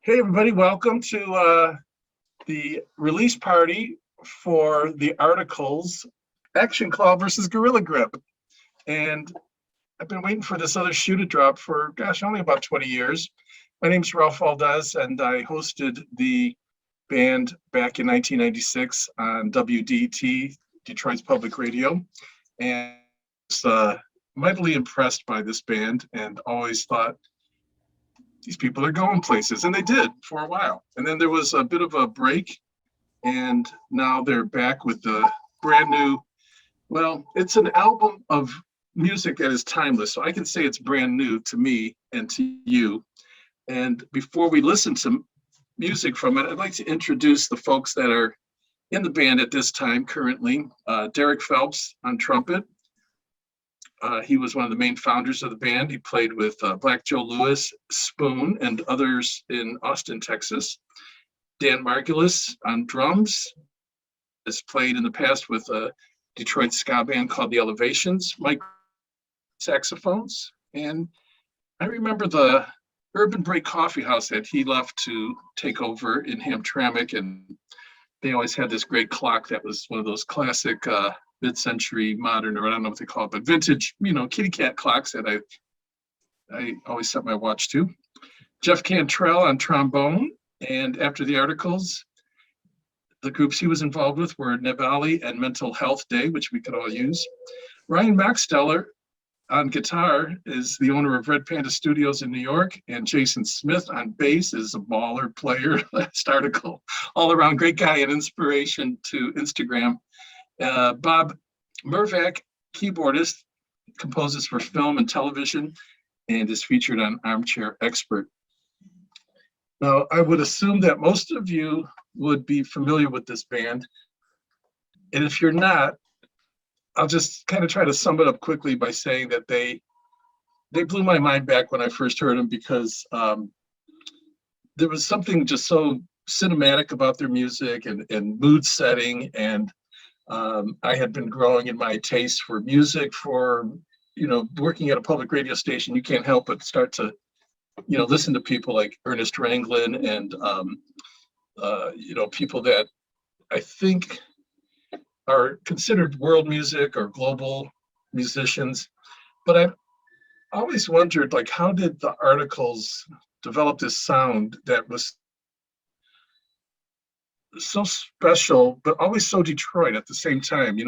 Hey everybody, welcome to the release party for the articles Action Claw versus Gorilla Grip. And I've been waiting for this other shoe to drop for, gosh, only about 20 years. My name's Ralph Valdez, and I hosted the band back in 1996 on WDT, Detroit's Public Radio. And I was mightily impressed by this band and always thought, these people are going places, and they did for a while. And then there was a bit of a break, and now they're back with the brand new, well, it's an album of music that is timeless. So I can say it's brand new to me and to you. And before we listen to music from it, I'd like to introduce the folks that are in the band at this time currently. Derek Phelps on trumpet. He was one of the main founders of the band. He played with Black Joe Lewis, Spoon, and others in Austin, Texas. Dan Margulis on drums. Has played in the past with a Detroit ska band called the Elevations. Mike saxophones. And I remember the Urban Break Coffee House that he left to take over in Hamtramck, and they always had this great clock that was one of those classic mid-century modern, or I don't know what they call it, but vintage, kitty cat clocks that I always set my watch to. Jeff Cantwell on trombone, and after the articles, the groups he was involved with were Navali and Mental Health Day, which we could all use. Ryan Mackstaller on guitar is the owner of Red Panda Studios in New York, and Jason Smith on bass is a baller player. Last article, all around great guy and inspiration to Instagram. Bob Mervak, keyboardist, composes for film and television, and is featured on Armchair Expert. Now, I would assume that most of you would be familiar with this band. And if you're not, I'll just kind of try to sum it up quickly by saying that they blew my mind back when I first heard them, because there was something just so cinematic about their music and mood setting. And I had been growing in my taste for music for, working at a public radio station. You can't help but start to, listen to people like Ernest Ranglin and, people that I think are considered world music or global musicians. But I've always wondered, how did the articles develop this sound that was so special, but always so Detroit at the same time?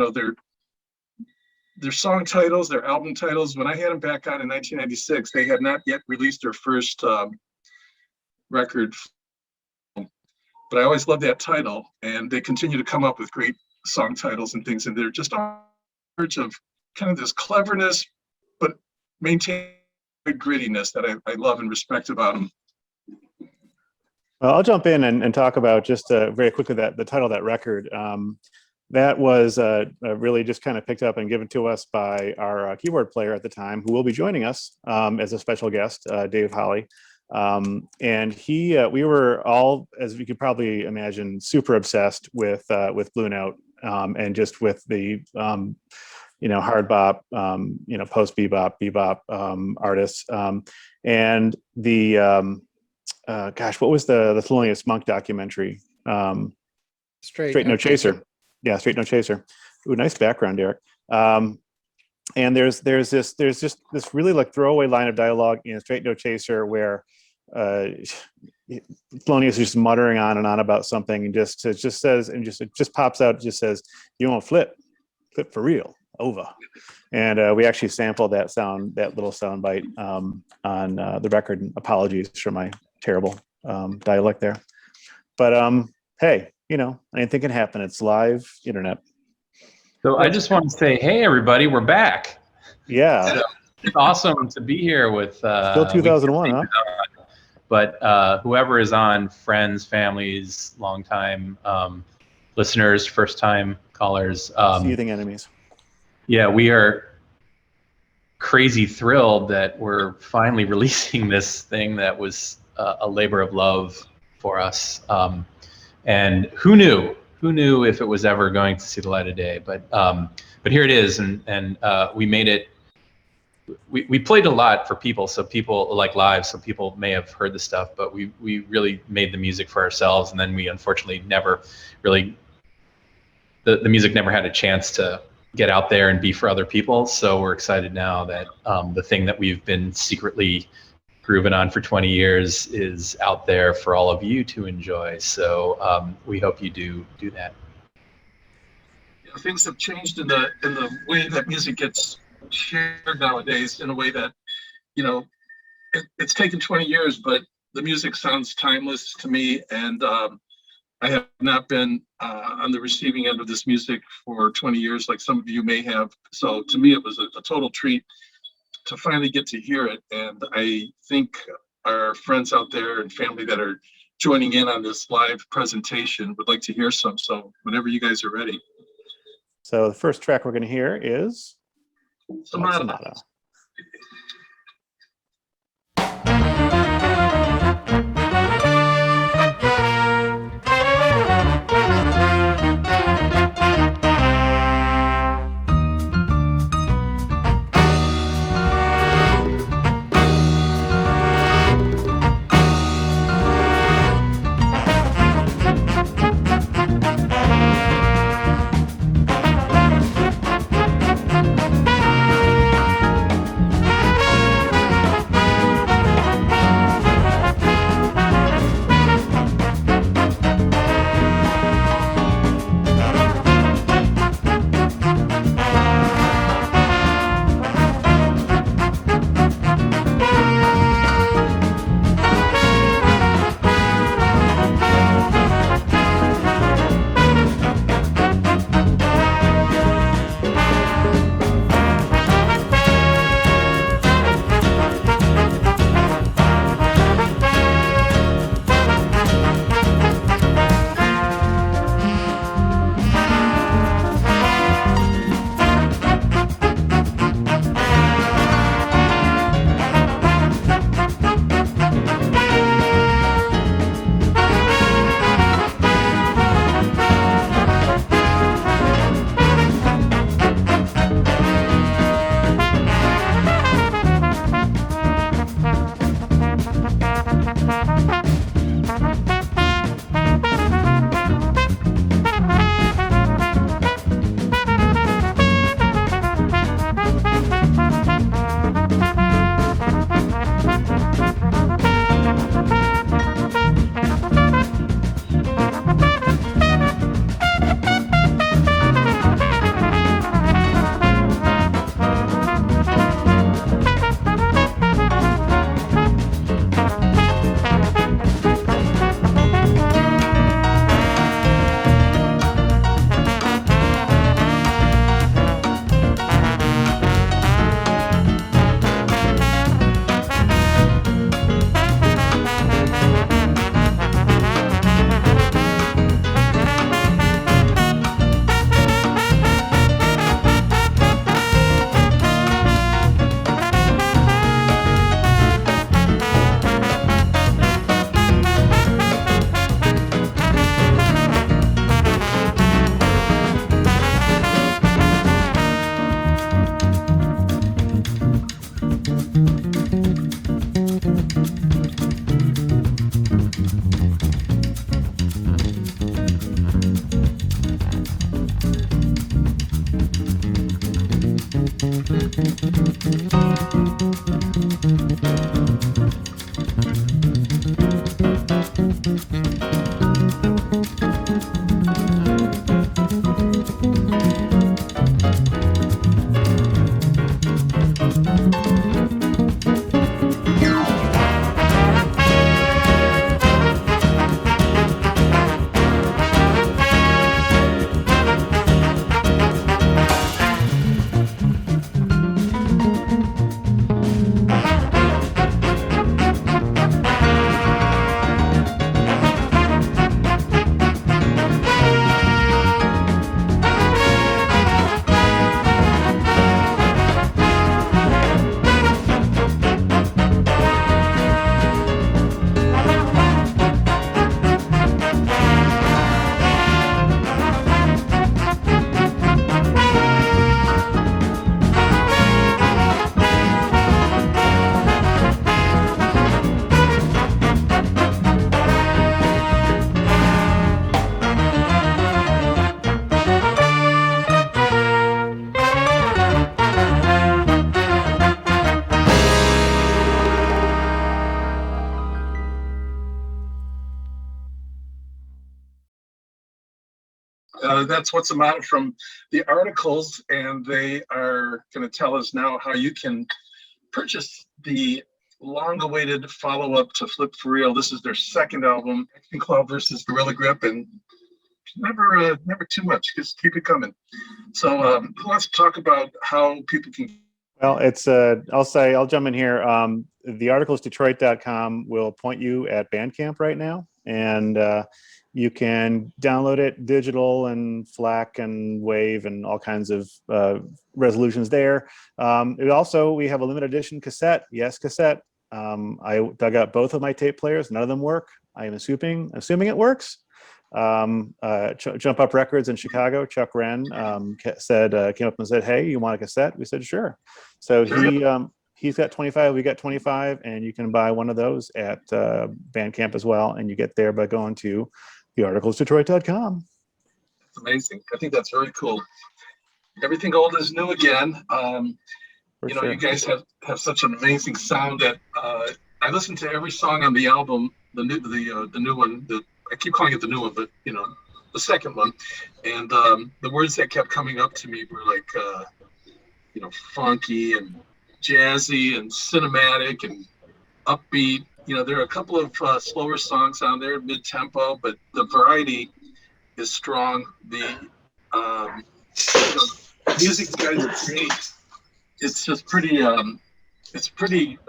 Their song titles, their album titles, when I had them back on in 1996, they had not yet released their first record. But I always loved that title, and they continue to come up with great song titles and things, and they're just on the verge of kind of this cleverness, but maintain grittiness that I love and respect about them. Well, I'll jump in and talk about just very quickly the title of that record. That was really just kind of picked up and given to us by our keyboard player at the time, who will be joining us as a special guest, Dave Holly. And we were all, as we could probably imagine, super obsessed with Blue Note and just with the hard bop, post bebop artists, and the what was the Thelonious Monk documentary? Straight No Chaser. Yeah, Straight No Chaser. Ooh, nice background, Derek. And there's just this really throwaway line of dialogue in Straight No Chaser where Thelonious is just muttering on and on about something, and just says, and it just pops out, just says, "You won't flip for real, over." And we actually sampled that little sound bite on the record. And apologies for my terrible dialect there, but hey, anything can happen. It's live internet. So I just want to say, hey everybody, we're back. Yeah, so it's awesome to be here with still 2001, huh? But whoever is on, friends, families, longtime listeners, first time callers, seething enemies. Yeah, we are crazy thrilled that we're finally releasing this thing that was a labor of love for us. And who knew if it was ever going to see the light of day? But here it is, and we made it we played a lot for people, so people like live, so people may have heard the stuff, but we really made the music for ourselves, and then we unfortunately never really, the music never had a chance to get out there and be for other people. So we're excited now that the thing that we've been secretly grooving on for 20 years is out there for all of you to enjoy. So we hope you do that. Things have changed in the way that music gets shared nowadays, in a way that, you know, it's taken 20 years, but the music sounds timeless to me. And I have not been on the receiving end of this music for 20 years like some of you may have. So to me, it was a total treat to finally get to hear it. And I think our friends out there and family that are joining in on this live presentation would like to hear some. So whenever you guys are ready. So the first track we're going to hear is Sonata. That's what's the matter from the articles, and they are going to tell us now how you can purchase the long-awaited follow-up to Flip for Real. This is their second album, Action Club versus Gorilla Grip, and never too much. Just keep it coming. So who wants to talk about how people can? Well, it's I'll jump in here. The articlesdetroit.com will point you at Bandcamp right now, and you can download it digital and FLAC and WAV and all kinds of resolutions there. We have a limited edition cassette. Yes, cassette. I dug out both of my tape players. None of them work. I am assuming it works. Jump Up Records in Chicago, Chuck Wren came up and said, "Hey, you want a cassette?" We said, "Sure." So he's got 25, we got 25, and you can buy one of those at Bandcamp as well, and you get there by going to thearticlesdetroit.com. That's amazing. I think that's very cool. Everything old is new again. Sure. You guys have such an amazing sound that I listened to every song on the album, the new one. I keep calling it the new one, but the second one. And the words that kept coming up to me were like, funky and jazzy and cinematic and upbeat. There are a couple of slower songs on there, mid-tempo, but the variety is strong. The music you guys create, it's just pretty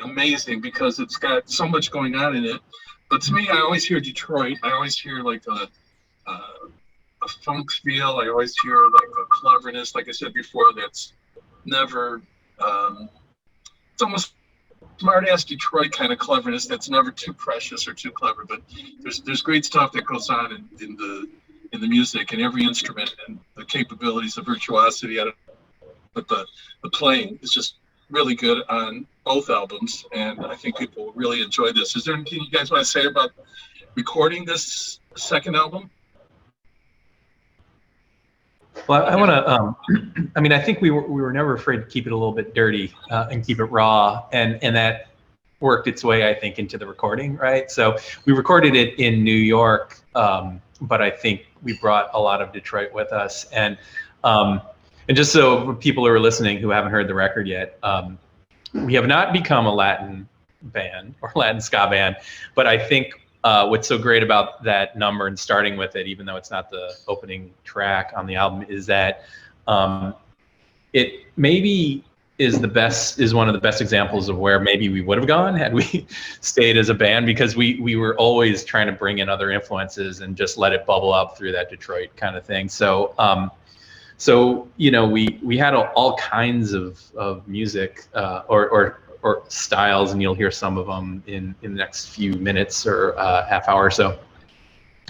amazing because it's got so much going on in it. But to me, I always hear Detroit. I always hear like a funk feel. I always hear like a cleverness, like I said before, that's never, it's almost smart-ass Detroit kind of cleverness that's never too precious or too clever. But there's great stuff that goes on in the music and every instrument, and the capabilities of virtuosity out of but the playing is just really good on both albums, and I think people will really enjoy this. Is there anything you guys want to say about recording this second album? Well, I want to. I think we were never afraid to keep it a little bit dirty and keep it raw, and that worked its way, I think, into the recording. Right. So we recorded it in New York, but I think we brought a lot of Detroit with us, and just so people who are listening who haven't heard the record yet, we have not become a Latin band or Latin ska band, but I think what's so great about that number and starting with it, even though it's not the opening track on the album, is that it maybe is one of the best examples of where maybe we would have gone had we stayed as a band, because we were always trying to bring in other influences and just let it bubble up through that Detroit kind of thing. So we had all kinds of music or styles, and you'll hear some of them in the next few minutes or half hour or so.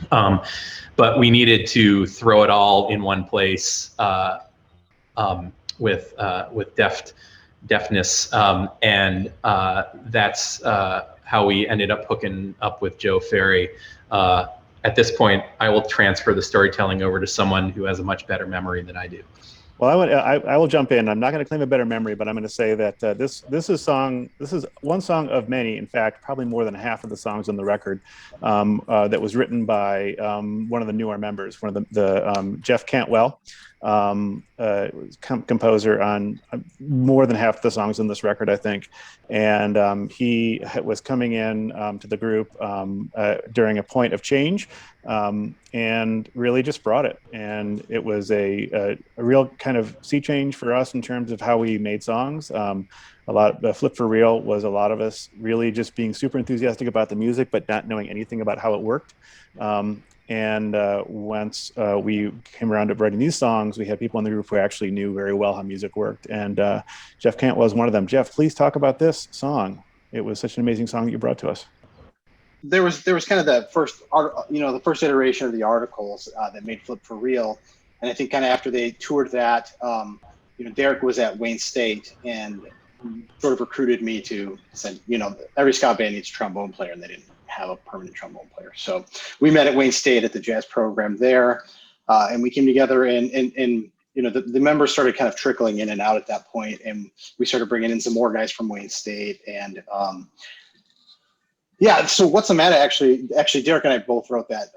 But we needed to throw it all in one place with deftness, and that's how we ended up hooking up with Joe Ferry. At this point, I will transfer the storytelling over to someone who has a much better memory than I do. Well, I will jump in. I'm not going to claim a better memory, but I'm going to say that this is one song of many. In fact, probably more than half of the songs on the record that was written by one of the newer members, one of the Jeff Cantwell, composer on more than half the songs on this record, I think. And he was coming in to the group during a point of change, and really just brought it. And it was a real kind of sea change for us in terms of how we made songs. Flip for Real was a lot of us really just being super enthusiastic about the music, but not knowing anything about how it worked. And once we came around to writing these songs, we had people in the group who actually knew very well how music worked. And Jeff Cantwell was one of them. Jeff, please talk about this song. It was such an amazing song that you brought to us. There was kind of the first iteration of the articles that made Flip for Real. And I think kind of after they toured that, Derek was at Wayne State and sort of recruited me to say, every ska band needs a trombone player, and they didn't have a permanent trombone player. So we met at Wayne State at the jazz program there, and we came together and the members started kind of trickling in and out at that point, and we started bringing in some more guys from Wayne State. And so What's the Matter actually Derek and I both wrote that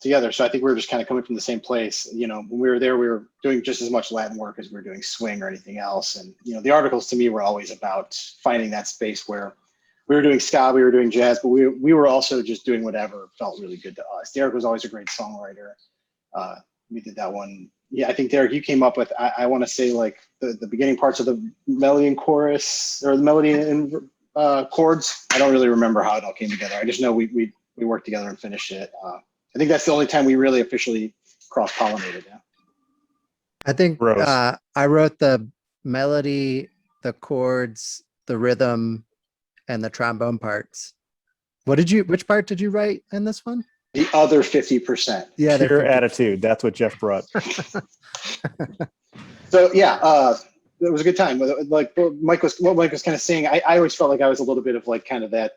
together. So I think we were just kind of coming from the same place. You know, when we were there, we were doing just as much Latin work as we were doing swing or anything else. And, you know, the articles to me were always about finding that space where we were doing ska, we were doing jazz, but we were also just doing whatever felt really good to us. Derek was always a great songwriter. We did that one. Yeah, I think Derek, you came up with, I want to say like the beginning parts of the melody and chorus, or the melody and chords. I don't really remember how it all came together. I just know we worked together and finished it. I think that's the only time we really officially cross-pollinated. Yeah. I think Gross. I wrote the melody, the chords, the rhythm, and the trombone parts. Which part did you write in this one? The other 50%. Yeah, they're Pure 50. attitude. That's what Jeff brought. So yeah, it was a good time. Like what Mike was kind of saying, I always felt like I was a little bit of like kind of that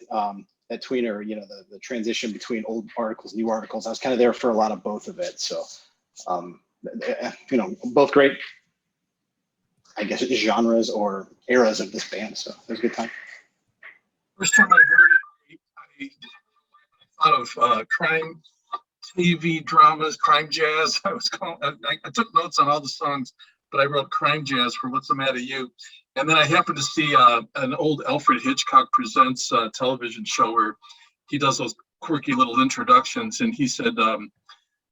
that tweener, you know, the transition between old articles, new articles. I was kind of there for a lot of both of it. So, you know, both great, I guess, genres or eras of this band. So it was a good time. First time I heard it, I thought of crime TV dramas, crime jazz. I took notes on all the songs, but I wrote crime jazz for What's the Matter You. And then I happened to see an old Alfred Hitchcock Presents television show where he does those quirky little introductions. And he said,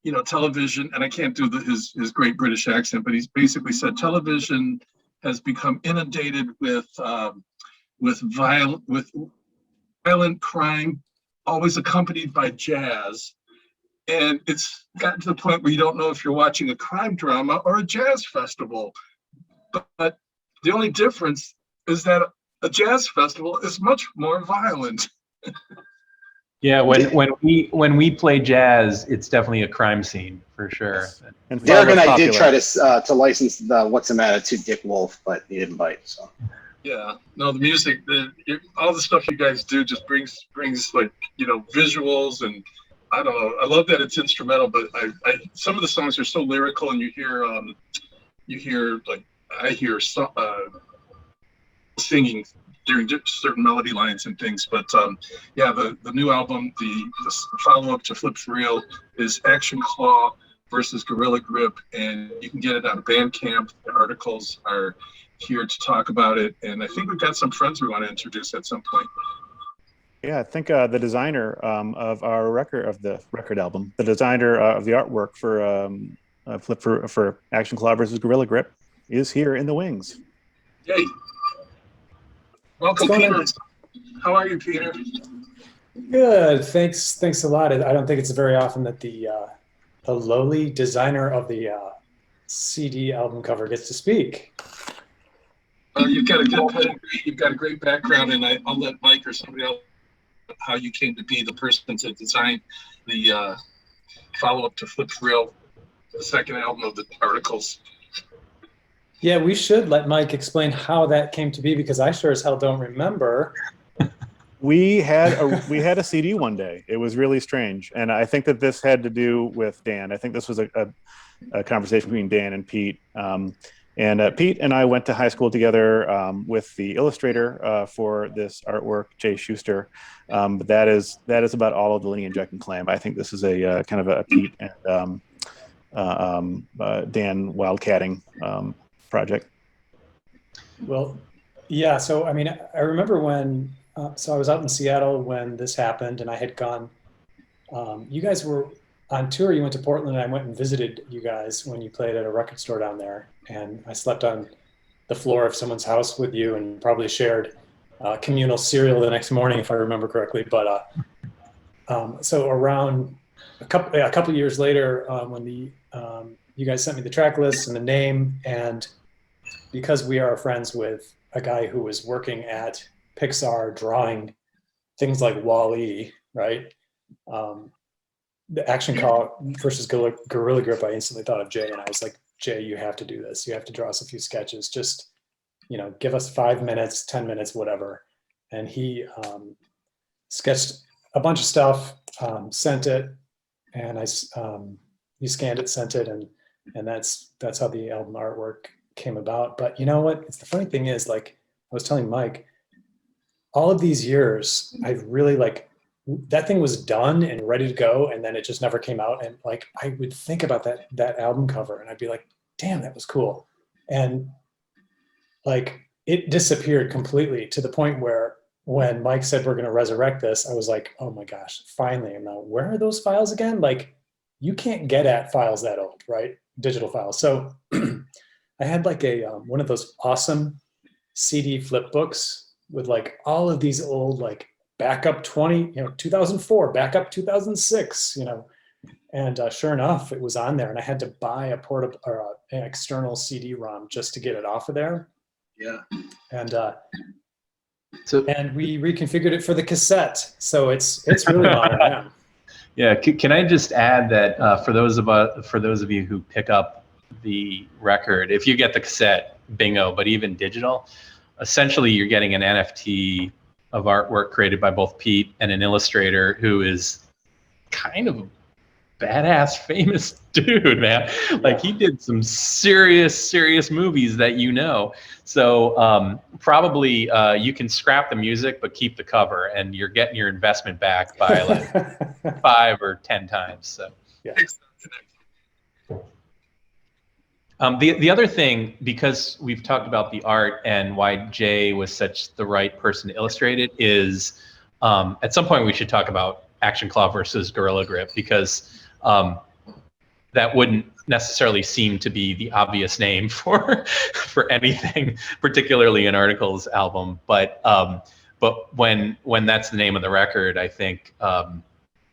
you know, television, and I can't do his great British accent, but he's basically said television has become inundated with violent crime, always accompanied by jazz. And it's gotten to the point where you don't know if you're watching a crime drama or a jazz festival. But the only difference is that a jazz festival is much more violent. Yeah, when we play jazz, it's definitely a crime scene for sure. And Derek and I popular. did try to license the What's the Matter to Dick Wolf, but he didn't bite. So Yeah, no, the music, all the stuff you guys do just brings like, you know, visuals, and I don't know. I love that it's instrumental, but some of the songs are so lyrical, and you hear like I hear singing during certain melody lines and things. But yeah, the new album, the follow-up to Flip for Real is Action Claw versus Gorilla Grip, and you can get it on Bandcamp. The articles are here to talk about it, and I think we've got some friends we want to introduce at some point. Yeah, I think the designer of the record album, the designer of the artwork for Flip for Action Claw versus Gorilla Grip is here in the wings. Yay! Welcome, Peter. How are you, Peter? Good, thanks a lot. I don't think it's very often that the lowly designer of the CD album cover gets to speak. You've got a good pedigree. You've got a great background, and I'll let Mike or somebody else how you came to be the person to design the follow-up to Flip for Real, the second album of the articles. Yeah, we should let Mike explain how that came to be, because I sure as hell don't remember. We had a CD one day. It was really strange, and I think that this had to do with Dan. I think this was a conversation between Dan and Pete. And Pete and I went to high school together with the illustrator for this artwork, Jay Schuster. But that is about all of the lineage I can claim. I think this is a kind of a Pete and Dan wildcatting project. Well, yeah. So I mean, I remember when. So I was out in Seattle when this happened, and I had gone. You guys were on tour. You went to Portland, and I went and visited you guys when you played at a record store down there. And I slept on the floor of someone's house with you, and probably shared communal cereal the next morning, if I remember correctly. But so around a couple years later, when you guys sent me the track list and the name, and because we are friends with a guy who was working at Pixar drawing things like Wall-E, right? The Action Call versus Gorilla Grip, I instantly thought of Jay, and I was like, Jay, you have to do this. You have to draw us a few sketches. Just, you know, give us 5 minutes, 10 minutes, whatever. And he sketched a bunch of stuff, sent it, and he scanned it, sent it, and that's how the album artwork came about. But you know what? It's the funny thing is, like I was telling Mike, all of these years, I've really like that thing was done and ready to go, and then it just never came out. And like, I would think about that album cover, and I'd be like, damn, that was cool. And like, it disappeared completely, to the point where when Mike said we're going to resurrect this, I was like, oh my gosh, finally. And now, where are those files again? Like, you can't get at files that old, right? Digital files. So I had like a one of those awesome CD flip books with like all of these old, like, backup 2004, backup 2006, and sure enough, it was on there, and I had to buy a portable or an external CD-ROM just to get it off of there. Yeah. And and we reconfigured it for the cassette, so it's really modern now. Yeah, can I just add that for those of you who pick up the record, if you get the cassette, bingo, but even digital, essentially you're getting an NFT of artwork created by both Pete and an illustrator who is kind of a badass famous dude, man. Like, he did some serious movies that So probably you can scrap the music but keep the cover, and you're getting your investment back by like 5 or 10 times. So yeah. The other thing, because we've talked about the art and why Jay was such the right person to illustrate it, is at some point we should talk about Action Claw versus Gorilla Grip, because that wouldn't necessarily seem to be the obvious name for anything, particularly an Articles album. But when that's the name of the record, I think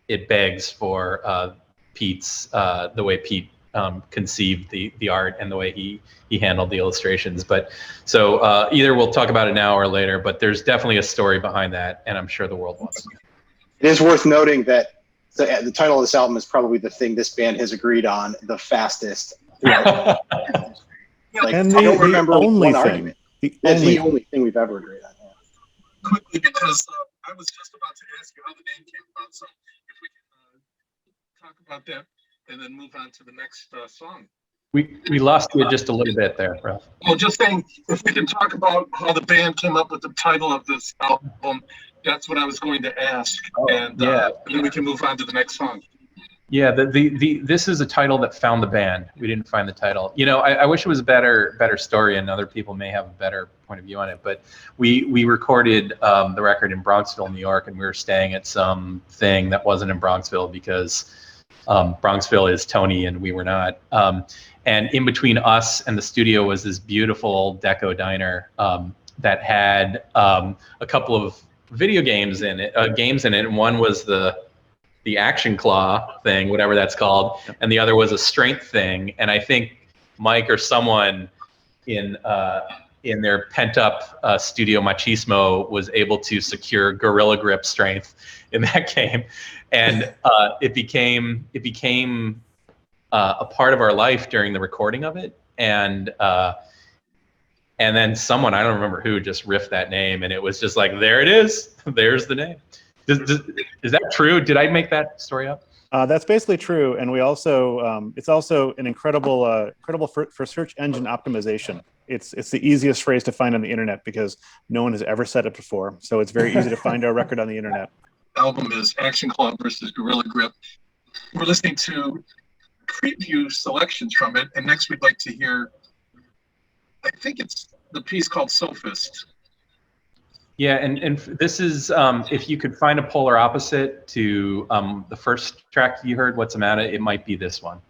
it begs for Pete's the way Pete conceived the art and the way he handled the illustrations. But so either we'll talk about it now or later, but there's definitely a story behind that, and I'm sure the world wants to know. It is worth noting that the title of this album is probably the thing this band has agreed on the fastest. Like, And I don't the remember only one thing, argument. That's the only thing we've ever agreed on. Yeah. Quickly, because I was just about to ask you how the name came about, so if we can talk about that and then move on to the next song. We lost you just a little bit there, Ralph. Well, just saying, if we can talk about how the band came up with the title of this album, that's what I was going to ask, and then we can move on to the next song. Yeah, this is a title that found the band. We didn't find the title. I wish it was a better story, and other people may have a better point of view on it. But we recorded the record in Bronxville, New York, and we were staying at some thing that wasn't in Bronxville because Bronxville is Tony and we were not. And in between us and the studio was this beautiful deco diner that had a couple of video games in it, and one was the Action Claw thing, whatever that's called, and the other was a strength thing. And I think Mike or someone in their pent-up studio machismo was able to secure Gorilla Grip strength in that game, and it became a part of our life during the recording of it. And then someone, I don't remember who, just riffed that name, and it was just like, there it is, there's the name. Is that true? Did I make that story up? That's basically true, and we also it's also an incredible for search engine optimization. It's the easiest phrase to find on the internet because no one has ever said it before, so it's very easy to find our record on the internet. The album is Action Claw versus Gorilla Grip. We're listening to preview selections from it, and next we'd like to hear, I think it's the piece called Sophist. Yeah, and this is, if you could find a polar opposite to the first track you heard, What's the Matter, it might be this one.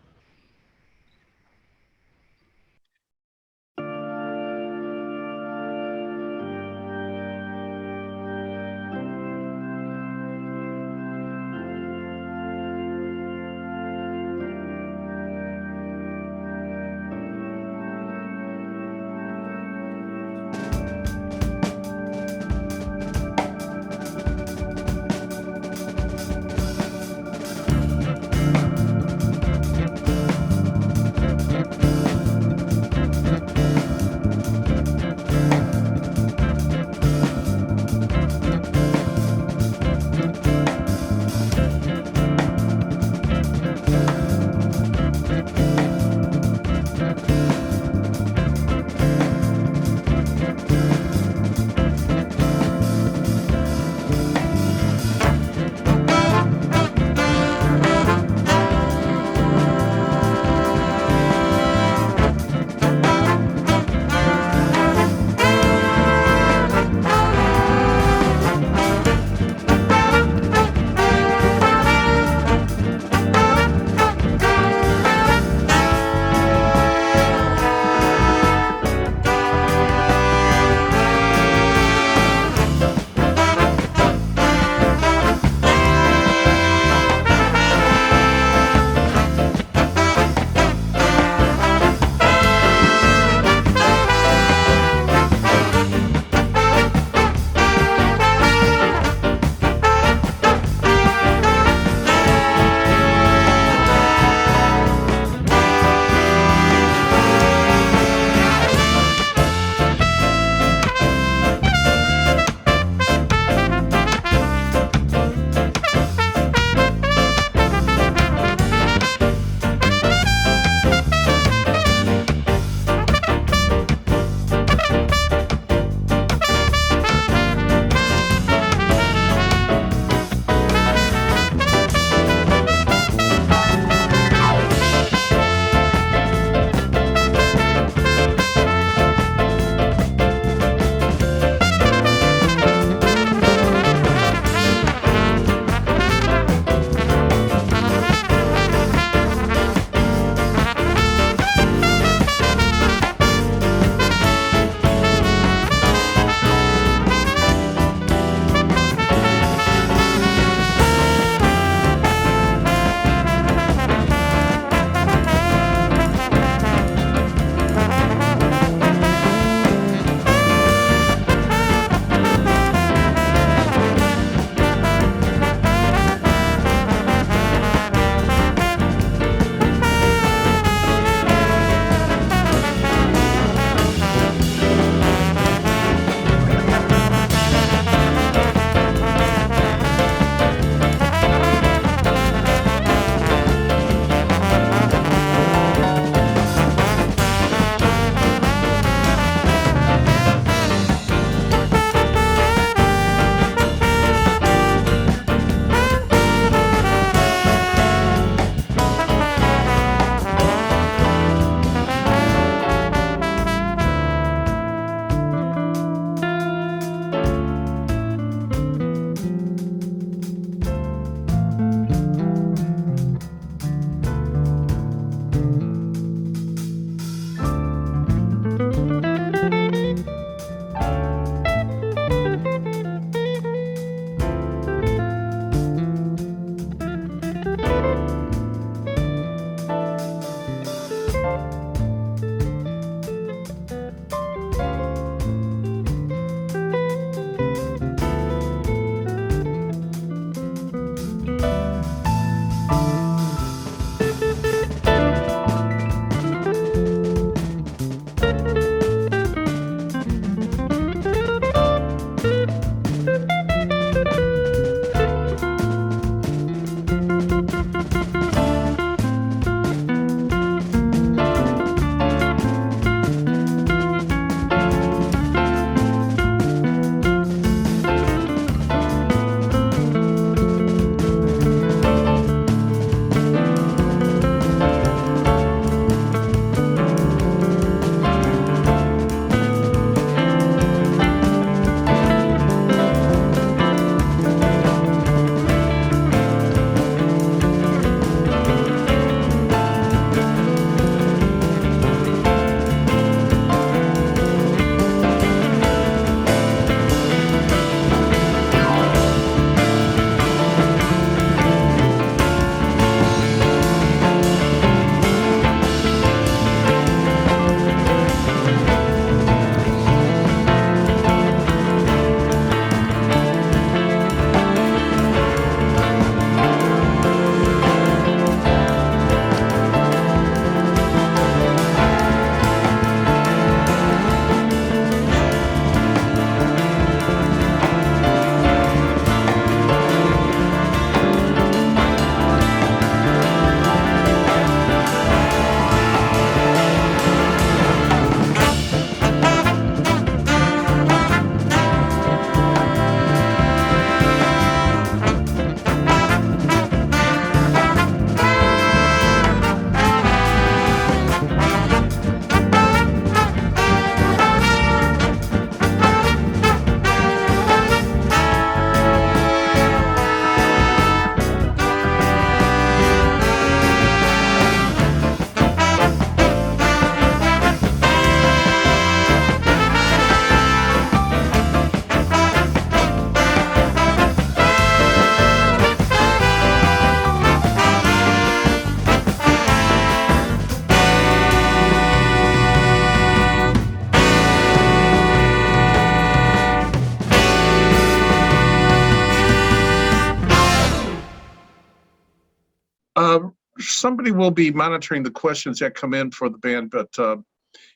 Somebody will be monitoring the questions that come in for the band, but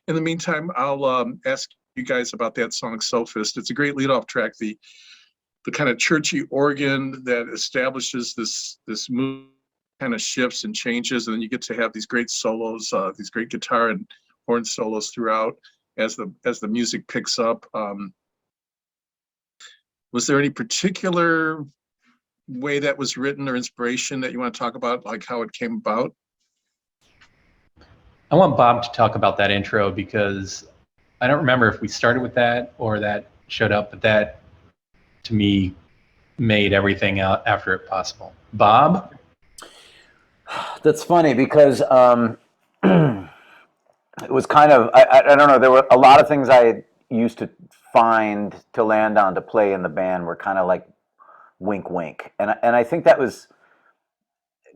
in the meantime, I'll ask you guys about that song, Sophist. It's a great leadoff track. The kind of churchy organ that establishes this mood kind of shifts and changes, and then you get to have these great solos, these great guitar and horn solos throughout as the music picks up. Was there any particular way that was written or inspiration that you want to talk about, like how it came about? I want Bob to talk about that intro because I don't remember if we started with that or that showed up, but that to me made everything out after it possible. Bob? That's funny because it was kind of, I don't know, there were a lot of things I used to find to land on to play in the band were kind of like wink wink. And I think that was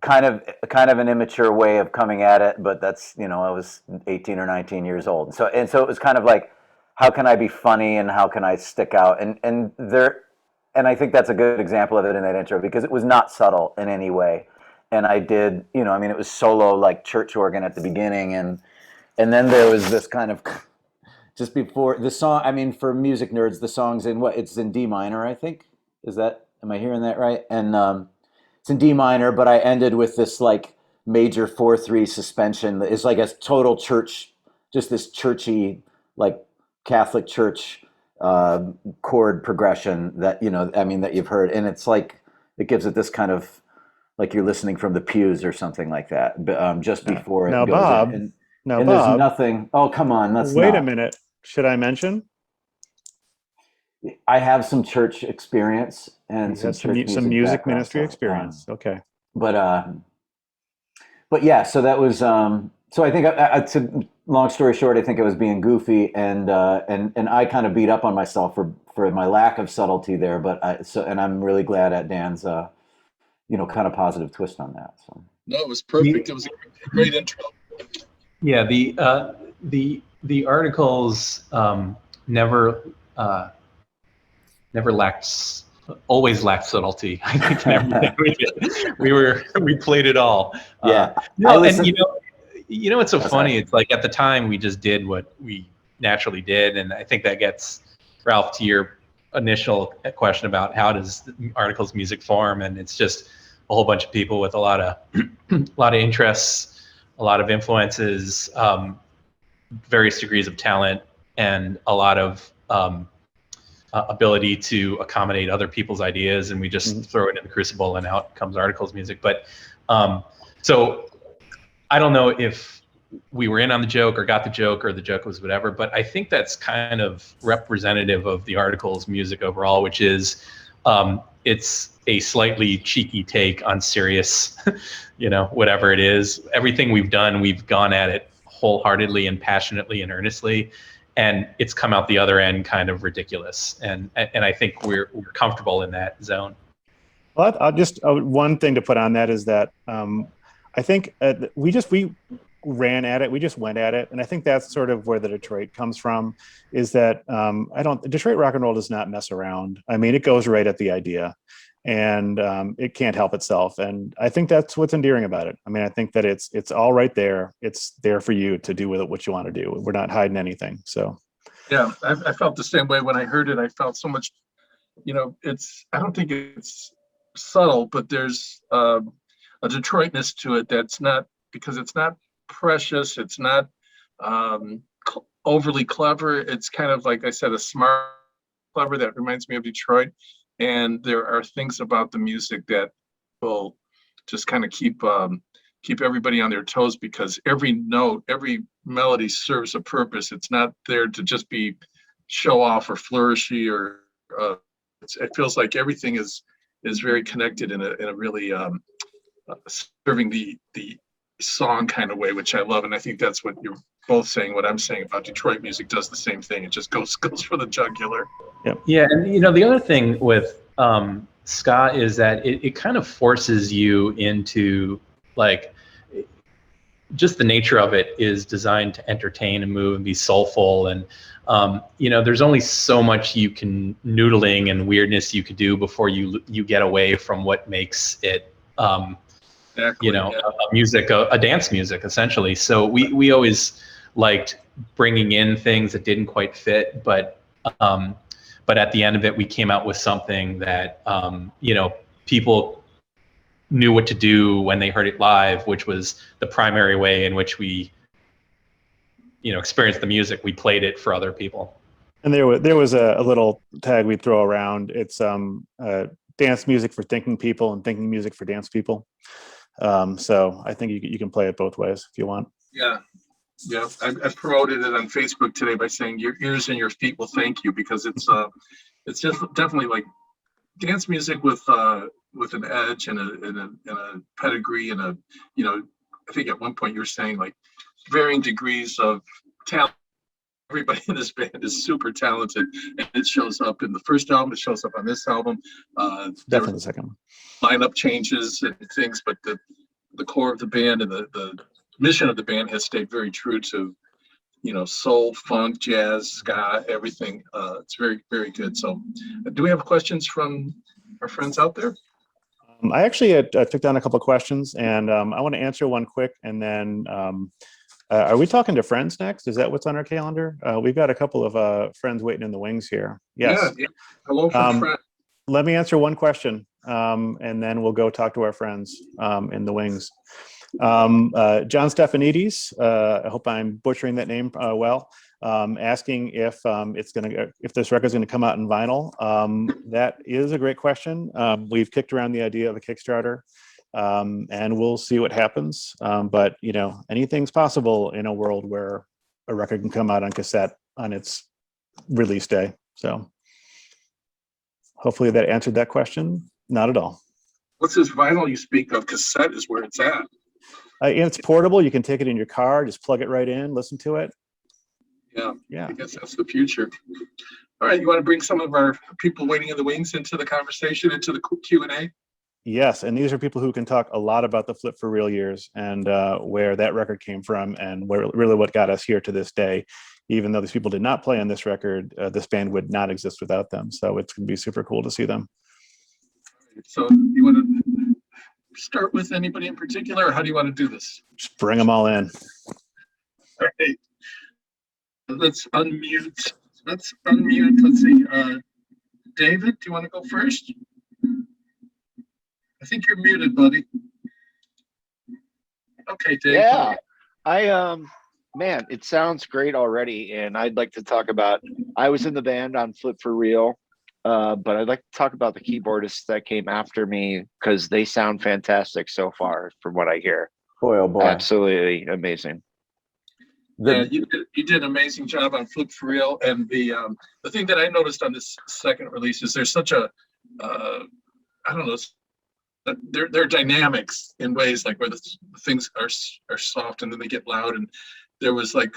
kind of an immature way of coming at it, but that's, I was 18 or 19 years old. So it was kind of like, how can I be funny and how can I stick out? And I think that's a good example of it in that intro because it was not subtle in any way. And I did, it was solo like church organ at the beginning, and then there was this kind of just before the song. For music nerds, the song's it's in D minor, I think. Am I hearing that right? And it's in D minor, but I ended with this like major 4/3 suspension. It's like a total church, just this churchy like Catholic church chord progression that that you've heard, and it's like it gives it this kind of like you're listening from the pews or something like that. But just before it goes Bob, in. Now, and Bob, there's nothing. Oh, come on, wait a minute. Should I mention? I have some church experience and some music ministry experience. Okay. But yeah, so that was so I think to long story short, I think I was being goofy and I kind of beat up on myself for my lack of subtlety there. But I'm really glad at Dan's kind of positive twist on that. So no, it was perfect. It was a great intro. Yeah, the articles never always lacked subtlety. I think in everything we did. We played it all. Yeah. And it's so funny. It's like at the time we just did what we naturally did, and I think that gets Ralph to your initial question about how does articles music form, and it's just a whole bunch of people with a lot of interests, a lot of influences, various degrees of talent, and a lot of ability to accommodate other people's ideas, and we just throw it in the crucible and out comes articles music. But so I don't know if we were in on the joke or got the joke or the joke was whatever, but I think that's kind of representative of the articles music overall, which is it's a slightly cheeky take on serious, whatever it is. Everything we've done, we've gone at it wholeheartedly and passionately and earnestly, and it's come out the other end kind of ridiculous. And I think we're comfortable in that zone. Well, I'll just one thing to put on that is that I think we ran at it, we just went at it, and I think that's sort of where the Detroit comes from. Is that Detroit rock and roll does not mess around. It goes right at the idea, and it can't help itself. And I think that's what's endearing about it. I think that it's all right there. It's there for you to do with it what you want to do. We're not hiding anything. So yeah, I felt the same way when I heard it. I felt so much, I don't think it's subtle, but there's a Detroitness to it that's not, because it's not precious, it's not overly clever. It's kind of, like I said, a smart clever that reminds me of Detroit. And there are things about the music that will just kind of keep everybody on their toes, because every note, every melody serves a purpose. It's not there to just be show off or flourishy, or it feels like everything is very connected in a really serving the song kind of way, which I love. And I think that's what you're both saying. What I'm saying about Detroit music does the same thing. It just goes for the jugular. Yeah, and the other thing with ska is that it kind of forces you into, like, just the nature of it is designed to entertain and move and be soulful, and there's only so much you can noodling and weirdness you could do before you get away from what makes it Exactly. a dance music essentially. So we always liked bringing in things that didn't quite fit, but at the end of it, we came out with something that people knew what to do when they heard it live, which was the primary way in which we experienced the music. We played it for other people. And there was a little tag we throw around. It's dance music for thinking people and thinking music for dance people. So I think you can play it both ways if you want. Yeah. I promoted it on Facebook today by saying your ears and your feet will thank you, because it's just definitely like dance music with an edge and a pedigree and I think at one point you were saying like varying degrees of talent. Everybody in this band is super talented, and it shows up in the first album. It shows up on this album. Definitely the second one. Lineup changes and things, but the core of the band and the mission of the band has stayed very true to, soul, funk, jazz, ska, everything. It's very, very good. So, do we have questions from our friends out there? I actually took down a couple of questions, and I want to answer one quick, and then. Are we talking to friends next? Is that what's on our calendar? We've got a couple of friends waiting in the wings here. Yes. Yeah. Hello from friends. Let me answer one question, and then we'll go talk to our friends in the wings. John Stefanidis, I hope I'm butchering that name well, asking if this record's going to come out in vinyl. That is a great question. We've kicked around the idea of a Kickstarter. And we'll see what happens. But anything's possible in a world where a record can come out on cassette on its release day. So hopefully that answered that question. Not at all. What's this vinyl you speak of? Cassette is where it's at. It's portable. You can take it in your car, just plug it right in, listen to it. Yeah. I guess that's the future. All right. You want to bring some of our people waiting in the wings into the conversation, into the Q&A? Yes, and these are people who can talk a lot about the Flip for Real years and where that record came from and really what got us here to this day. Even though these people did not play on this record, this band would not exist without them. So it's going to be super cool to see them. So you want to start with anybody in particular, or how do you want to do this? Just bring them all in. All right. Let's unmute. Let's see. David, do you want to go first? I think you're muted, buddy. Okay, Dave. Yeah, man, it sounds great already, and I'd like to talk about. I was in the band on Flip for Real, but I'd like to talk about the keyboardists that came after me because they sound fantastic so far, from what I hear. Boy, oh boy, absolutely amazing. Yeah, you did an amazing job on Flip for Real, and the thing that I noticed on this second release is there's such a I don't know. There are dynamics in ways like where the things are soft and then they get loud, and there was like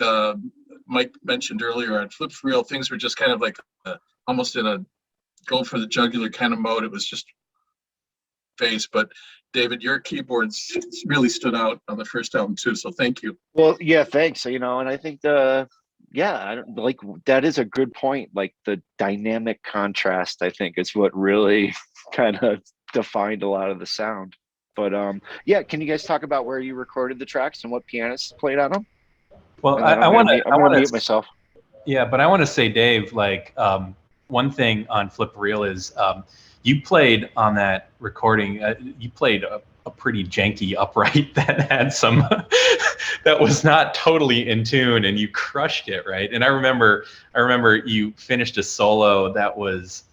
Mike mentioned earlier on Flip for Real, things were just kind of like almost in a go for the jugular kind of mode. It was just face, but David, your keyboards really stood out on the first album too, so thank you. Well, yeah, thanks. And I think I don't like that is a good point. Like the dynamic contrast, I think, is what really kind of defined a lot of the sound. But can you guys talk about where you recorded the tracks and what pianists played on them? Well, I want to mute myself. Yeah, but I want to say, Dave, like one thing on Flip Reel is you played on that recording. You played a pretty janky upright that had some that was not totally in tune, and you crushed it, right? And I remember you finished a solo that was.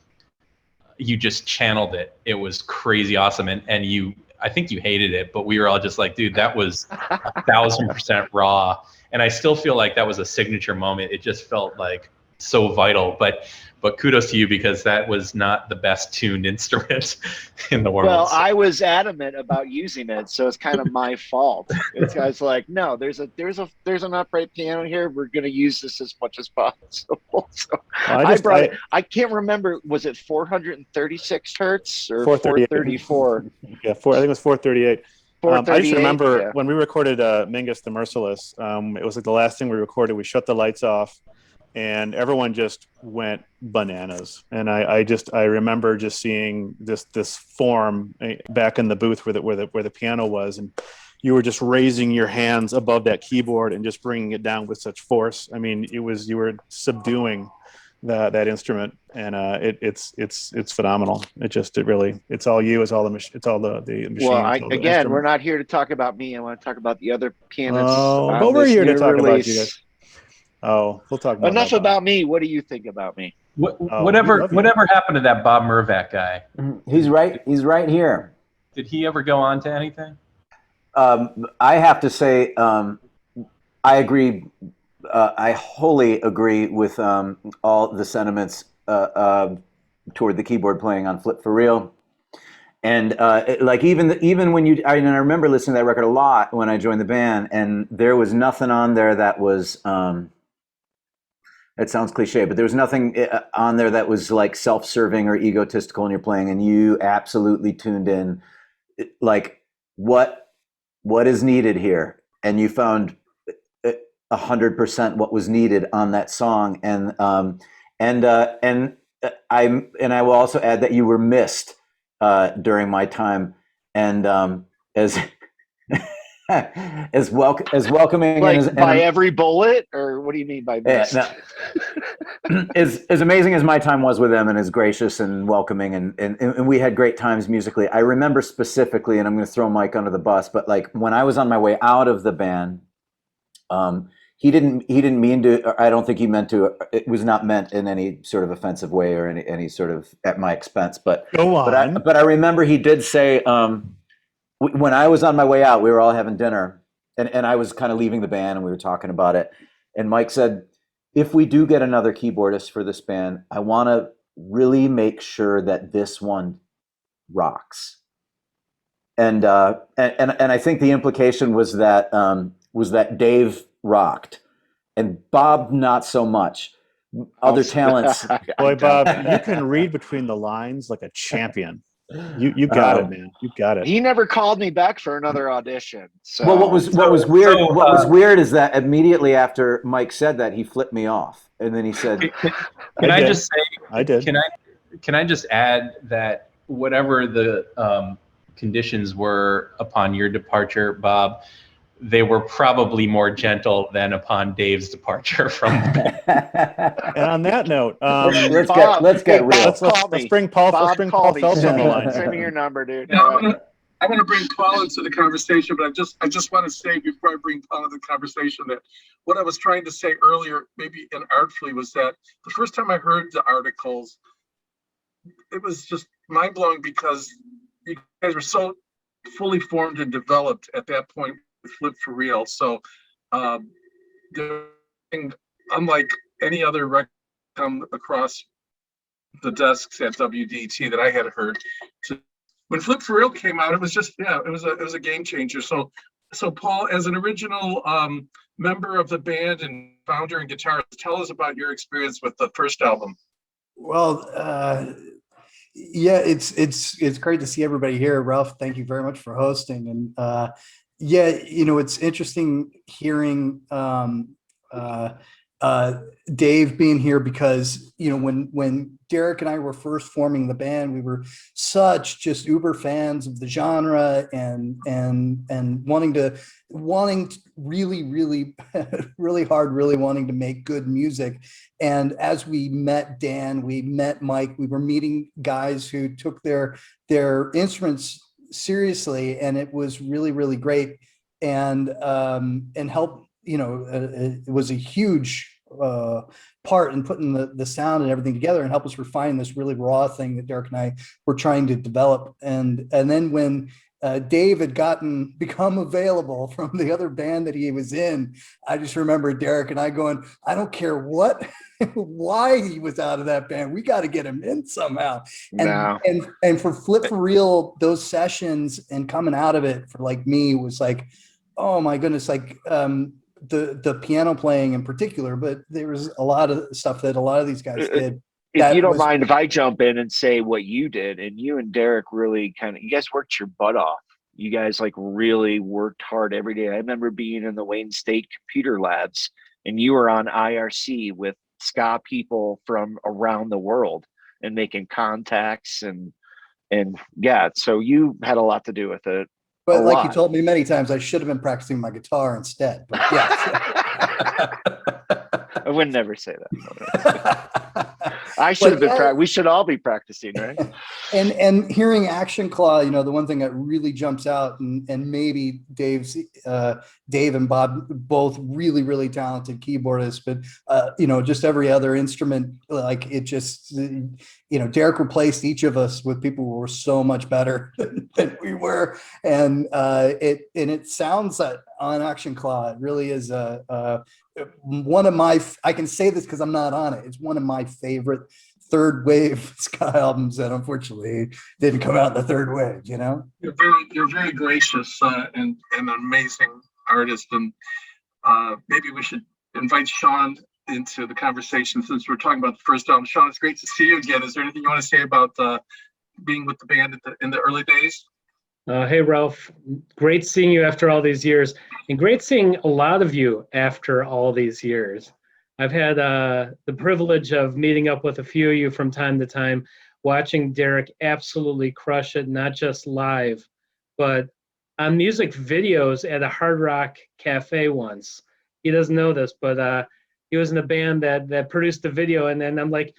You just channeled it. It was crazy awesome. And I think you hated it, but we were all just like, dude, that was 1,000% raw. And I still feel like that was a signature moment. It just felt like so vital, but kudos to you because that was not the best tuned instrument in the world. Well, I was adamant about using it, so it's kind of my fault. I was like, no, there's an upright piano here. We're going to use this as much as possible. So I can't remember. Was it 436 hertz or 434? Yeah, I think it was 438. I just remember when we recorded Mingus the Merciless, it was like the last thing we recorded. We shut the lights off. and everyone just went bananas. And I remember just seeing this form back in the booth where the piano was, and you were just raising your hands above that keyboard and just bringing it down with such force. I mean, you were subduing that instrument, and it's phenomenal. It's all you, it's all the machine, Well, we're not here to talk about me. I want to talk about the other pianists. But we're here to talk about you guys. Oh, we'll talk more. Enough about me. What do you think about me? Whatever happened to that Bob Mervak guy? He's right here. Did he ever go on to anything? I have to say, I agree. I wholly agree with all the sentiments toward the keyboard playing on Flip for Real. And like even when I remember listening to that record a lot when I joined the band, and there was nothing on there that was, it sounds cliche, but there was nothing on there that was like self-serving or egotistical in your playing, and you absolutely tuned in, like what is needed here, and you found 100% what was needed on that song, and I will also add that you were missed during my time, and as welcoming, like by every bullet, or what do you mean by missed? As amazing as my time was with them, and as gracious and welcoming, and we had great times musically. I remember specifically, and I'm going to throw Mike under the bus, but like when I was on my way out of the band, he didn't mean to, or I don't think he meant to. It was not meant in any sort of offensive way or any sort of at my expense. But go on. But I remember he did say, when I was on my way out, we were all having dinner, and I was kind of leaving the band, and we were talking about it. And Mike said, if we do get another keyboardist for this band, I want to really make sure that this one rocks. And I think the implication was that Dave rocked, and Bob not so much. Other talents. Boy, Bob, you can read between the lines like a champion. You got it, man. You got it. He never called me back for another audition. So. Well, what was weird is that immediately after Mike said that, he flipped me off, and then he said, "Can I just say I did? Can I just add that whatever the conditions were upon your departure, Bob, they were probably more gentle than upon Dave's departure from the band." And on that note, let's get real. Let's bring Paul Phelps on the line. Send me your number, dude. I want to bring Paul into the conversation, but I just want to say before I bring Paul into the conversation that what I was trying to say earlier, maybe inartfully, was that the first time I heard the articles, it was just mind blowing because you guys were so fully formed and developed at that point. Flip for Real. So unlike any other record come across the desks at WDT that I had heard, when Flip for Real came out, it was just it was a game changer. So Paul, as an original member of the band and founder and guitarist, tell us about your experience with the first album. Well, it's great to see everybody here. Ralph, thank you very much for hosting. And it's interesting hearing Dave being here because, when Derek and I were first forming the band, we were such just uber fans of the genre and wanting really, really, really hard, really wanting to make good music. And as we met Dan, we met Mike, we were meeting guys who took their instruments seriously, and it was really, really great, and help. It was a huge part in putting the sound and everything together and help us refine this really raw thing that Derek and I were trying to develop. And then when Dave had become available from the other band that he was in, I just remember Derek and I going, I don't care why he was out of that band, we got to get him in somehow. And for Flip for Real, those sessions and coming out of it for like me was like, oh my goodness, like the piano playing in particular, but there was a lot of stuff that a lot of these guys did. If you don't mind if I jump in and say what you did, and you and Derek really you guys worked your butt off. You guys like really worked hard every day. I remember being in the Wayne State computer labs, and you were on IRC with ska people from around the world and making contacts and yeah, so you had a lot to do with it. But A like you lot. told me many times, I should have been practicing my guitar instead. But yes. I would never say that. I should have been. We should all be practicing, right? And hearing Action Claw, you know, the one thing that really jumps out, and maybe Dave and Bob, both really talented keyboardists, but you know, just every other instrument, like it just, you know, Derek replaced each of us with people who were so much better than we were, and it sounds that on Action Claw, it really is one of my, I can say this because I'm not on it, it's one of my favorite third wave ska albums that unfortunately didn't come out in the third wave, you know? You're very gracious and an amazing artist, and maybe we should invite Sean into the conversation since we're talking about the first album. Sean, it's great to see you again. Is there anything you want to say about being with the band in the early days? Hey, Ralph, great seeing you after all these years, and great seeing a lot of you after all these years. I've had the privilege of meeting up with a few of you from time to time, watching Derek absolutely crush it, not just live, but on music videos at a Hard Rock Cafe once. He doesn't know this, but he was in a band that produced the video, and then I'm like,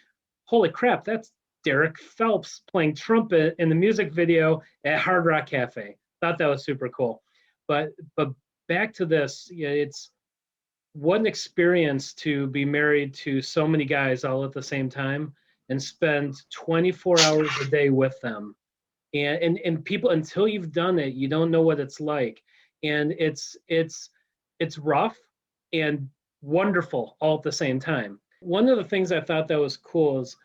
holy crap, that's Derek Phelps playing trumpet in the music video at Hard Rock Cafe. Thought that was super cool. But back to this, yeah, it's what an experience to be married to so many guys all at the same time and spend 24 hours a day with them. And people, until you've done it, you don't know what it's like. And it's rough and wonderful all at the same time. One of the things I thought that was cool is,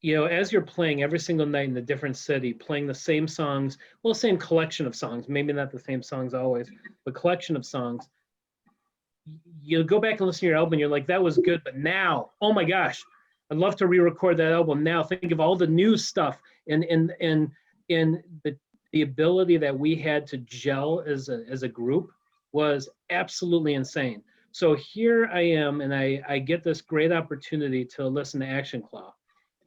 you know, as you're playing every single night in a different city, playing the same songs, well, same collection of songs, maybe not the same songs always, but collection of songs, you go back and listen to your album, and you're like, that was good, but now, oh my gosh, I'd love to re-record that album now. Think of all the new stuff and the ability that we had to gel as a group was absolutely insane. So here I am, and I get this great opportunity to listen to Action Claw.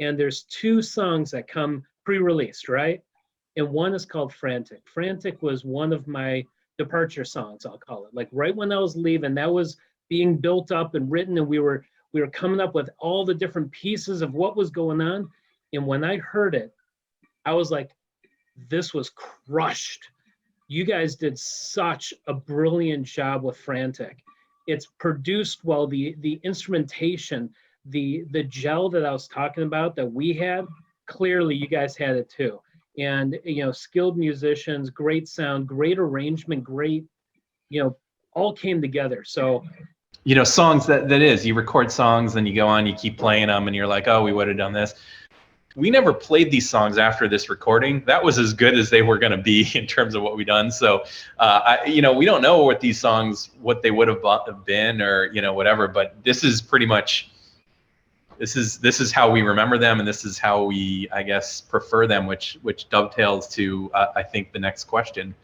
And there's two songs that come pre-released, right? And one is called Frantic. Frantic was one of my departure songs, I'll call it. Like right when I was leaving, that was being built up and written, and we were coming up with all the different pieces of what was going on. And when I heard it, I was like, this was crushed. You guys did such a brilliant job with Frantic. It's produced well, the instrumentation, the gel that I was talking about that we had, clearly you guys had it too. And, you know, skilled musicians, great sound, great arrangement, great, you know, all came together. So, you know, songs that is, you record songs, then you go on, you keep playing them, and you're like, oh, we would have done this. We never played these songs after this recording. That was as good as they were going to be in terms of what we done. So, you know, we don't know what these songs, what they would have been, or, you know, whatever, but this is pretty much, this is how we remember them, and this is how we, I guess, prefer them, which dovetails to, I think, the next question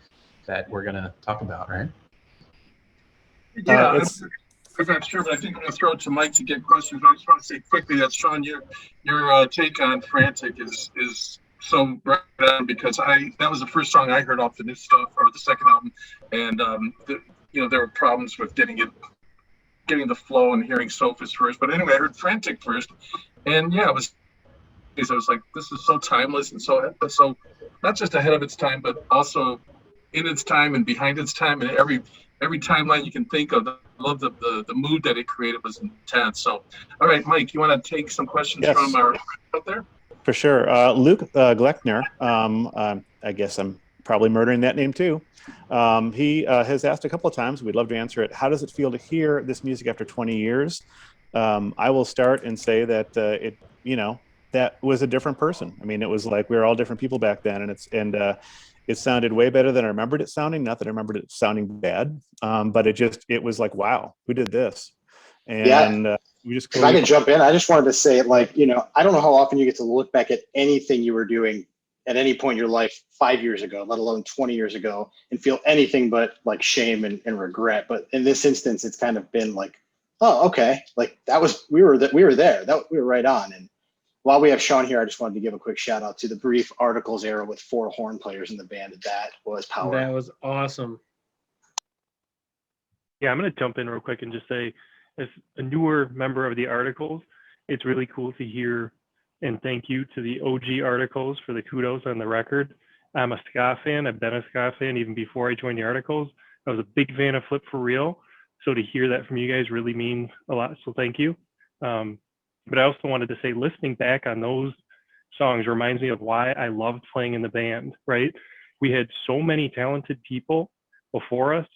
that we're going to talk about, right? Yeah, I'm sure, but I think I'm going to throw it to Mike to get questions. I just want to say quickly that, Sean, your take on Frantic is so right on, because that was the first song I heard off the new stuff, or the second album, and you know, there were problems with getting the flow and hearing Sophus first. But anyway, I heard Frantic first, and yeah, I was like, this is so timeless and so not just ahead of its time, but also in its time and behind its time, and every timeline you can think of. I love the mood that it created was intense. So, all right, Mike, you want to take some questions from our friends out there? For sure. Luke Gleckner, I guess I'm probably murdering that name too. He has asked a couple of times, we'd love to answer it, how does it feel to hear this music after 20 years? I will start and say that it, you know, that was a different person. I mean, it was like we were all different people back then, and it sounded way better than I remembered it sounding. Not that I remembered it sounding bad, but it was like, wow, who did this? And we just. If I can jump in, I just wanted to say, like, you know, I don't know how often you get to look back at anything you were doing at any point in your life 5 years ago, let alone 20 years ago, and feel anything but like shame and regret. But in this instance, it's kind of been like Oh, okay. Like that was we were there. We were right on. And while we have Sean here, I just wanted to give a quick shout out to the brief Articles era with 4 horn players in the band. That was power. That was awesome. Yeah, I'm going to jump in real quick and just say, as a newer member of the Articles, it's really cool to hear and thank you to the OG Articles for the kudos on the record. I'm a ska fan. I've been a ska fan even before I joined the Articles. I was a big fan of Flip for Real. So to hear that from you guys really means a lot. So thank you. But I also wanted to say, listening back on those songs reminds me of why I loved playing in the band, right? We had so many talented people before us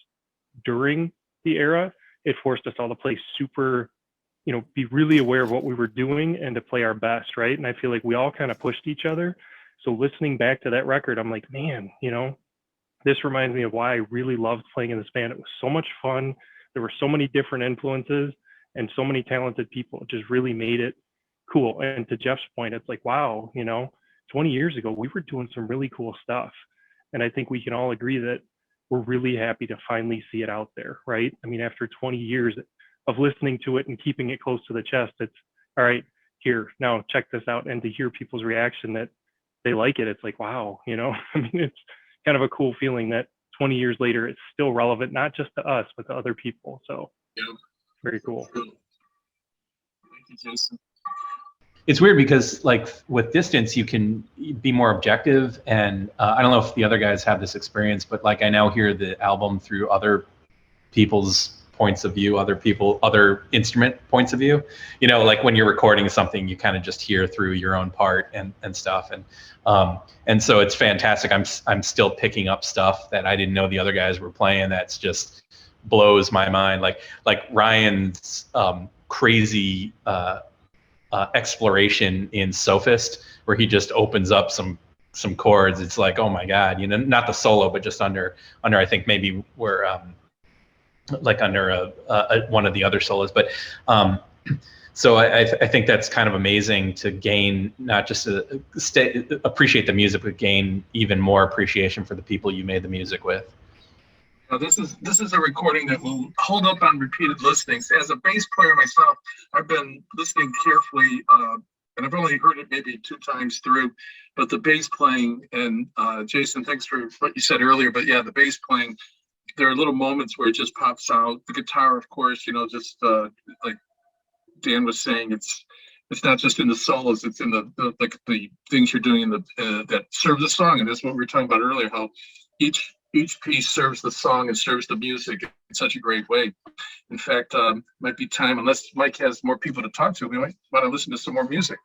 during the era. It forced us all to play super, be really aware of what we were doing and to play our best, right? And I feel like we all kind of pushed each other. So listening back to that record, I'm like, man, this reminds me of why I really loved playing in this band. It was so much fun. There were so many different influences and so many talented people. It just really made it cool. And to Jeff's point, it's like, wow, 20 years ago, we were doing some really cool stuff. And I think we can all agree that we're really happy to finally see it out there, right? I mean, after 20 years of listening to it and keeping it close to the chest, it's all right, here, now check this out. And to hear people's reaction that they like it, it's like, wow, I mean, it's kind of a cool feeling that 20 years later, it's still relevant, not just to us, but to other people. So very cool. Thank you, Jason. It's weird because like with distance, you can be more objective. And I don't know if the other guys have this experience, but like I now hear the album through other people's points of view, other instrument points of view. Like when you're recording something, you kind of just hear through your own part and stuff. And so it's fantastic. I'm still picking up stuff that I didn't know the other guys were playing. That's just blows my mind. Like Ryan's crazy exploration in Sophist, where he just opens up some chords. It's like, oh my God, not the solo, but just under I think maybe where like under one of the other solos. But so I think that's kind of amazing to gain, not just to appreciate the music, but gain even more appreciation for the people you made the music with. This is a recording that will hold up on repeated listenings. As a bass player myself, I've been listening carefully, and I've only heard it maybe 2 times through. But the bass playing, and Jason, thanks for what you said earlier. But yeah, the bass playing, there are little moments where it just pops out. The guitar, of course, just like Dan was saying, it's not just in the solos; it's in the things you're doing in the that serve the song. And that's what we were talking about earlier. How each piece serves the song and serves the music in such a great way. In fact, might be time, unless Mike has more people to talk to, we might want to listen to some more music.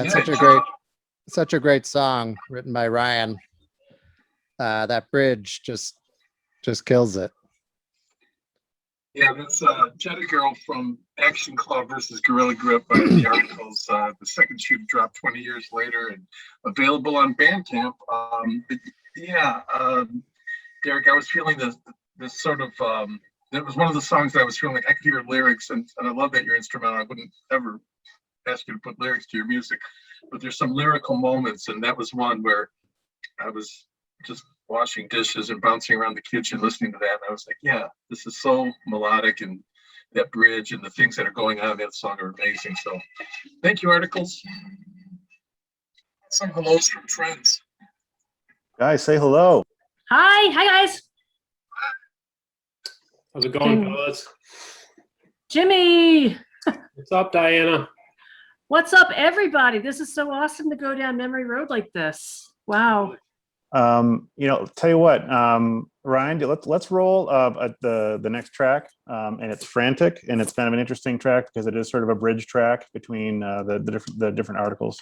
That's Yeah. such a great song written by Ryan. That bridge just kills it. Yeah, that's Jetta Girl from Action Club versus Gorilla Grip by the Articles. The second shoe dropped 20 years later and available on Bandcamp. Derek, I was feeling this sort of, it was one of the songs that I was feeling like I could hear lyrics, and I love that you're instrumental. I wouldn't ever ask you to put lyrics to your music, but there's some lyrical moments, and that was one where I was just washing dishes and bouncing around the kitchen listening to that, and I was like, yeah, this is so melodic, and that bridge and the things that are going on in that song are amazing. So thank you, Articles. Some hellos from friends. Guys, say hello. Hi guys. How's it going, fellas? Jimmy. What's up, Diana? What's up, everybody? This is so awesome to go down memory road like this. Wow. Tell you what, Ryan, let's roll the next track, and it's Frantic, and it's kind of an interesting track because it is sort of a bridge track between the different articles.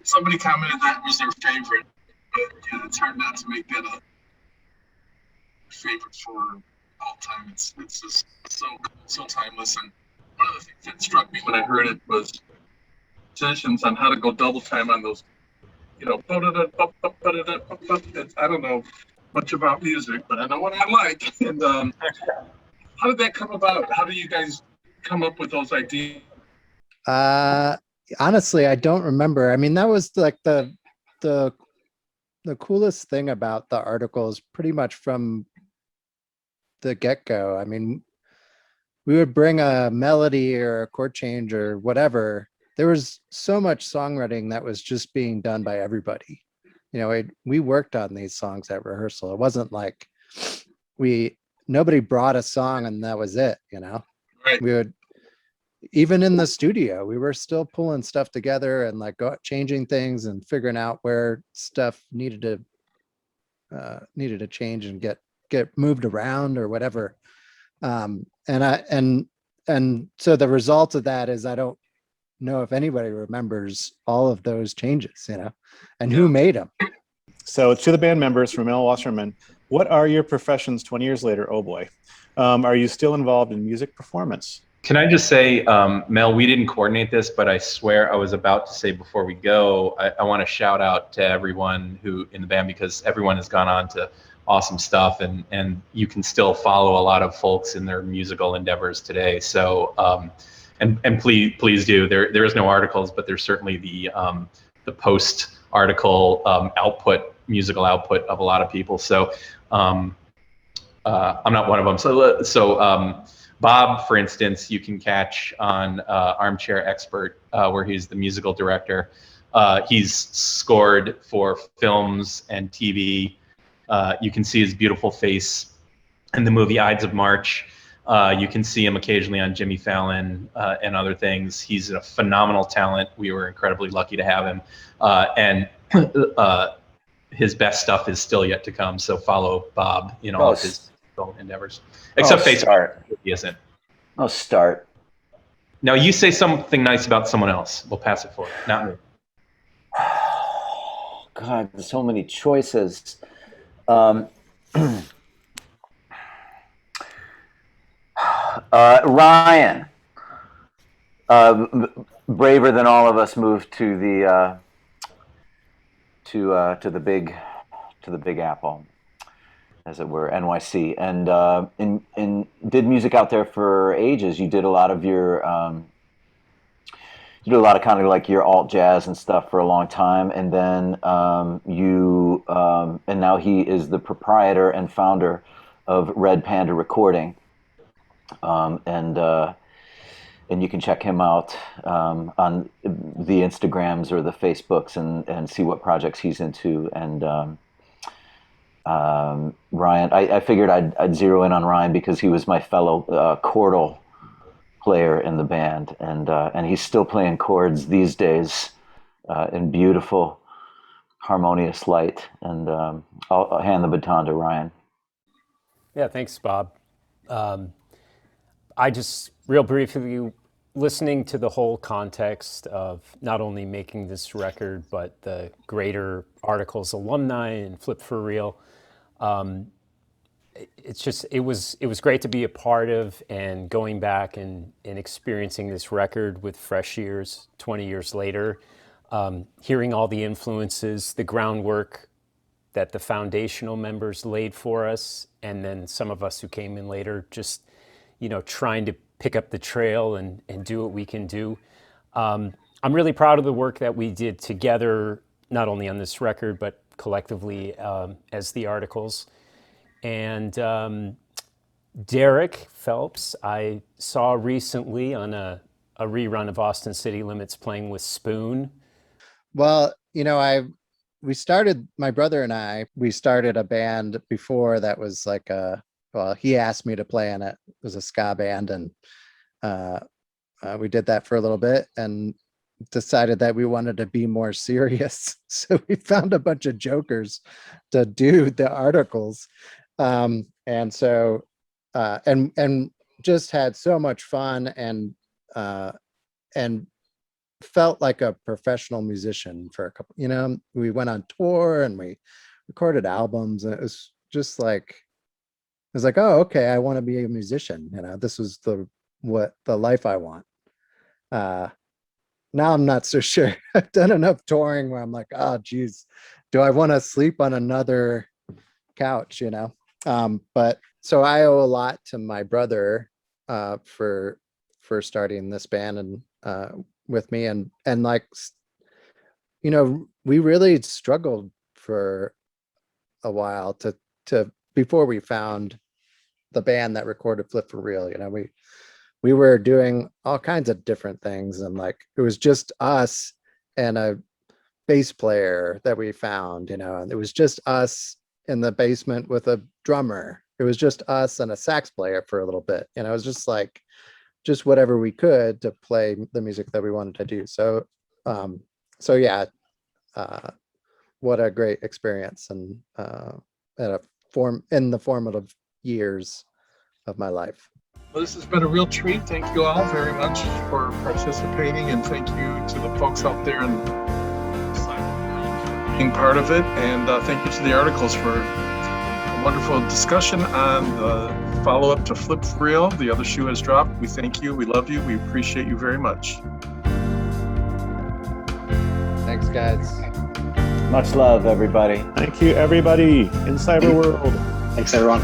somebody commented that was their favorite, but yeah, it's hard not to make that a favorite for all time. It's just so timeless. And one of the things that struck me when I heard it was suggestions on how to go double time on those, I don't know much about music, but I know what I like. And how did that come about? How do you guys come up with those ideas? Honestly, I don't remember. I mean, that was like the coolest thing about the articles pretty much from the get-go. I mean, we would bring a melody or a chord change or whatever. There was so much songwriting that was just being done by everybody. We worked on these songs at rehearsal. It wasn't like nobody brought a song and that was it, Right. We would, even in the studio, we were still pulling stuff together and like changing things and figuring out where stuff needed to change and get moved around or whatever. And so the result of that is I don't know if anybody remembers all of those changes, and who made them. So to the band members from Mel Wasserman, what are your professions 20 years later? Oh boy. Are you still involved in music performance? Can I just say, Mel, we didn't coordinate this, but I swear I was about to say before we go, I want to shout out to everyone who in the band, because everyone has gone on to awesome stuff, and you can still follow a lot of folks in their musical endeavors today. So, and please do. There is no articles, but there's certainly the post article musical output of a lot of people. So I'm not one of them. So Bob, for instance, you can catch on Armchair Expert, where he's the musical director. He's scored for films and TV. You can see his beautiful face in the movie Ides of March. You can see him occasionally on Jimmy Fallon and other things. He's a phenomenal talent. We were incredibly lucky to have him. And his best stuff is still yet to come. So follow Bob in all of his endeavors. Except Facebook, he isn't. Oh, start. Now you say something nice about someone else. We'll pass it forward, not me. God, there's so many choices. Ryan, braver than all of us, moved to the Big Apple, as it were, NYC, and did music out there for ages. You did a lot of kind of like your alt jazz and stuff for a long time, and then and now he is the proprietor and founder of Red Panda Recording, and you can check him out on the Instagrams or the Facebooks and see what projects he's into. And Ryan, I figured I'd zero in on Ryan because he was my fellow chordal player in the band, and he's still playing chords these days in beautiful, harmonious light. And I'll hand the baton to Ryan. Yeah, thanks, Bob. I just real briefly, listening to the whole context of not only making this record, but the greater Articles alumni and Flip for Real. It was great to be a part of, and going back and experiencing this record with fresh ears 20 years later, hearing all the influences, the groundwork that the foundational members laid for us, and then some of us who came in later, just trying to pick up the trail and do what we can do. I'm really proud of the work that we did together, not only on this record, but collectively as the Articles. And Derek Phelps, I saw recently on a rerun of Austin City Limits playing with Spoon. Well, my brother and I, we started a band before that was like he asked me to play in it. It was a ska band, and we did that for a little bit and decided that we wanted to be more serious. So we found a bunch of jokers to do the Articles. And just had so much fun, and felt like a professional musician for a couple, you know, we went on tour and we recorded albums, and it was just like, it was like, oh, okay, I want to be a musician. You know, this was the life I want. Now I'm not so sure. I've done enough touring where I'm like, oh, geez, do I want to sleep on another couch, you know? But so I owe a lot to my brother for starting this band and with me, and like, you know, we really struggled for a while to before we found the band that recorded Flip for Real. You know, we were doing all kinds of different things, and like it was just us and a bass player that we found, you know, and it was just us in the basement with a drummer. It was just us and a sax player for a little bit. You know, it was just like, just whatever we could to play the music that we wanted to do. So, so yeah, what a great experience, and in the formative years of my life. Well, this has been a real treat. Thank you all very much for participating, and thank you to the folks out there and being part of it. And thank you to the articles for a wonderful discussion on the follow-up to Flip for Real. The other shoe has dropped. We thank you. We love you. We appreciate you very much. Thanks, guys. Much love, everybody. Thank you, everybody in cyber world. Thanks, everyone.